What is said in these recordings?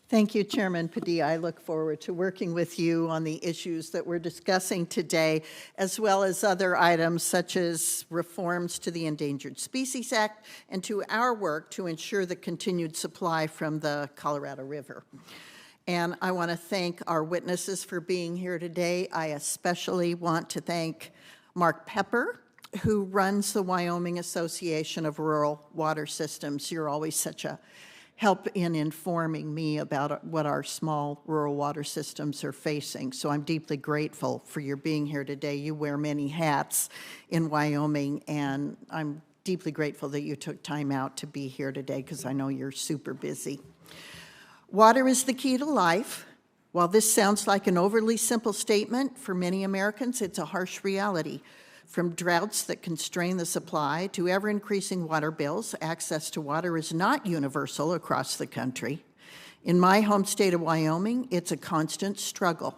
Thank you, Chairman Padilla. I look forward to working with you on the issues that we're discussing today, as well as other items such as reforms to the Endangered Species Act and to our work to ensure the continued supply from the Colorado River. And I want to thank our witnesses for being here today. I especially want to thank Mark Pepper, who runs the Wyoming Association of Rural Water Systems. You're always such a help in informing me about what our small rural water systems are facing. So I'm deeply grateful for your being here today. You wear many hats in Wyoming, and I'm deeply grateful that you took time out to be here today because I know you're super busy. Water is the key to life. While this sounds like an overly simple statement, for many Americans, it's a harsh reality. From droughts that constrain the supply to ever-increasing water bills, access to water is not universal across the country. In my home state of Wyoming, it's a constant struggle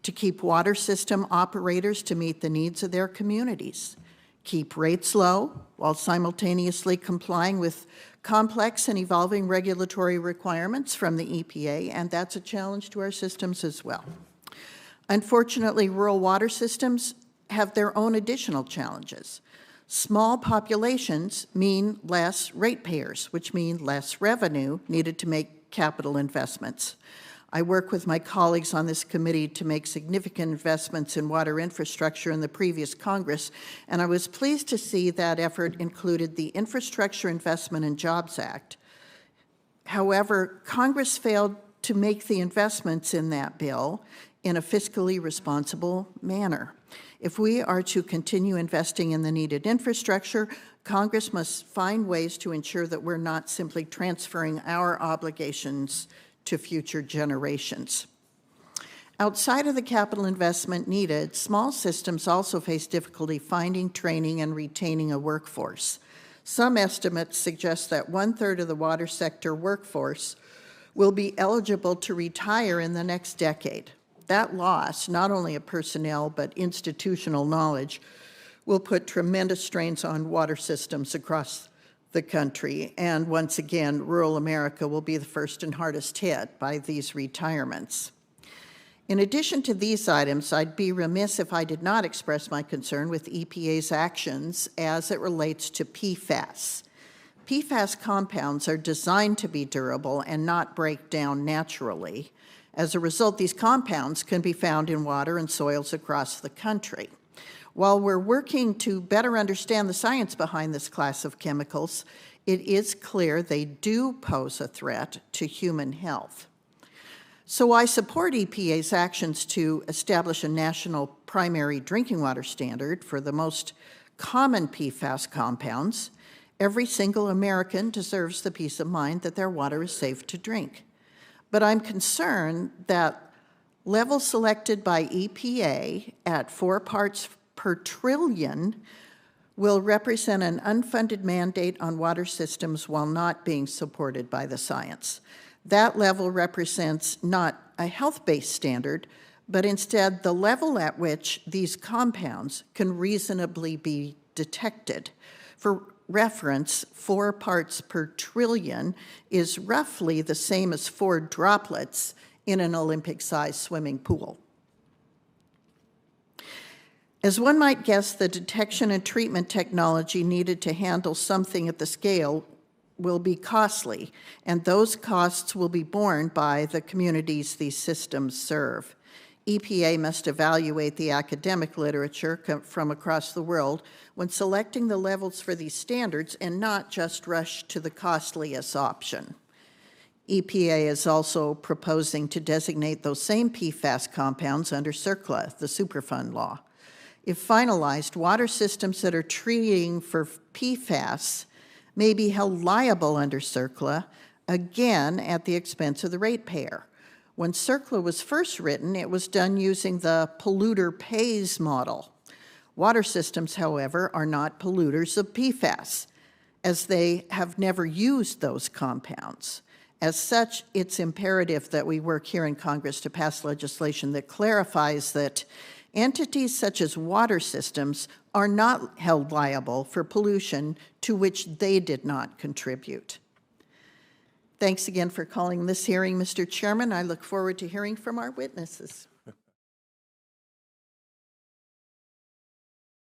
to keep water system operators to meet the needs of their communities, keep rates low while simultaneously complying with complex and evolving regulatory requirements from the EPA, and that's a challenge to our systems as well. Unfortunately, rural water systems have their own additional challenges. Small populations mean less ratepayers, which mean less revenue needed to make capital investments. I work with my colleagues on this committee to make significant investments in water infrastructure in the previous Congress, and I was pleased to see that effort included the Infrastructure Investment and Jobs Act. However, Congress failed to make the investments in that bill in a fiscally responsible manner. If we are to continue investing in the needed infrastructure, Congress must find ways to ensure that we're not simply transferring our obligations to future generations. Outside of the capital investment needed, small systems also face difficulty finding, training, and retaining a workforce. Some estimates suggest that 1/3 of the water sector workforce will be eligible to retire in the next decade. That loss, not only of personnel but institutional knowledge, will put tremendous strains on water systems across the country. And once again, rural America will be the first and hardest hit by these retirements. In addition to these items, I'd be remiss if I did not express my concern with EPA's actions as it relates to PFAS. PFAS compounds are designed to be durable and not break down naturally. As a result, these compounds can be found in water and soils across the country. While we're working to better understand the science behind this class of chemicals, it is clear they do pose a threat to human health. So I support EPA's actions to establish a national primary drinking water standard for the most common PFAS compounds. Every single American deserves the peace of mind that their water is safe to drink. But I'm concerned that levels selected by EPA at 4 parts per trillion will represent an unfunded mandate on water systems while not being supported by the science. That level represents not a health-based standard, but instead the level at which these compounds can reasonably be detected. For reference, 4 parts per trillion is roughly the same as 4 droplets in an Olympic-sized swimming pool. As one might guess, the detection and treatment technology needed to handle something at the scale will be costly, and those costs will be borne by the communities these systems serve. EPA must evaluate the academic literature from across the world when selecting the levels for these standards and not just rush to the costliest option. EPA is also proposing to designate those same PFAS compounds under CERCLA, the Superfund law. If finalized, water systems that are treating for PFAS may be held liable under CERCLA, again at the expense of the ratepayer. When CERCLA was first written, it was done using the polluter pays model. Water systems, however, are not polluters of PFAS, as they have never used those compounds. As such, it's imperative that we work here in Congress to pass legislation that clarifies that entities such as water systems are not held liable for pollution to which they did not contribute. Thanks again for calling this hearing, Mr. Chairman. I look forward to hearing from our witnesses.